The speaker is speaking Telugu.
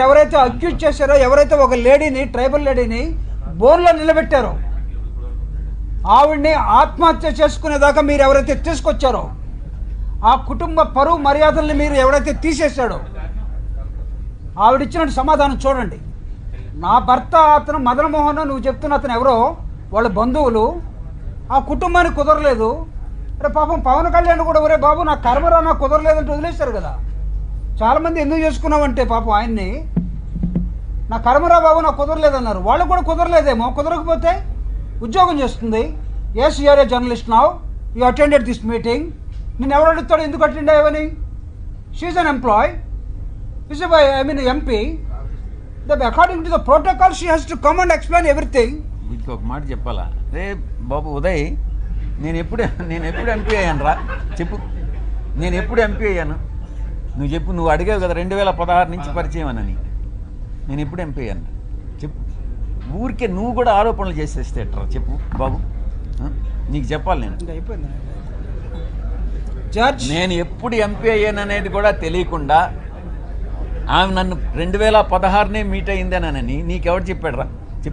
ఎవరైతే అక్యూజ్ చేశారో, ఎవరైతే ఒక లేడీని, ట్రైబల్ లేడీని బోన్లో నిలబెట్టారో, ఆవిడ్ని ఆత్మహత్య చేసుకునేదాకా మీరు ఎవరైతే తీసుకొచ్చారో, ఆ కుటుంబ పరువు మర్యాదల్ని మీరు ఎవరైతే తీసేశాడో, ఆవిడిచ్చిన సమాధానం చూడండి. నా భర్త అతను మదనమోహన్, నువ్వు చెప్తున్న అతను ఎవరో వాళ్ళ బంధువులు, ఆ కుటుంబానికి కుదరలేదు. అరే పాపం పవన్ కళ్యాణ్ కూడా ఒరే బాబు నా కర్మరా నాకు కుదరలేదంటే వదిలేశారు కదా. చాలామంది ఎందుకు చేసుకున్నామంటే పాపం ఆయన్ని నా కర్మరా బాబు నాకు కుదరలేదన్నారు. వాళ్ళు కూడా కుదరలేదేమో. కుదరకపోతే ఉద్యోగం చేస్తుంది. Yes you're a journalist now, you attended this meeting. నేను ఎవరు అడుగుతాడు ఎందుకు అటెండ్ అయ్యావని? She is an employee, is MP. According to the protocol she has to come and explain everything. వీటికి ఒక మాట చెప్పాలా? రే బాబు ఉదయ్, నేను ఎప్పుడు ఎంపీ అయ్యాను రా చెప్పు. నేను ఎప్పుడు ఎంపీ అయ్యాను నువ్వు చెప్పు. నువ్వు అడిగావు కదా 2016 నుంచి పరిచయం అని. నేను ఎప్పుడు ఎంపీ అయ్యాను చెప్పు. ఊరికే నువ్వు కూడా ఆరోపణలు చేసేస్తే ఎట్రా చెప్పు బాబు. నీకు చెప్పాలి నేను ఎప్పుడు ఎంపీ అయ్యాను అనేది కూడా తెలియకుండా ఆమె నన్ను 2016 మీట్ అయిందేనని నీకెవరు చెప్పాడు రా?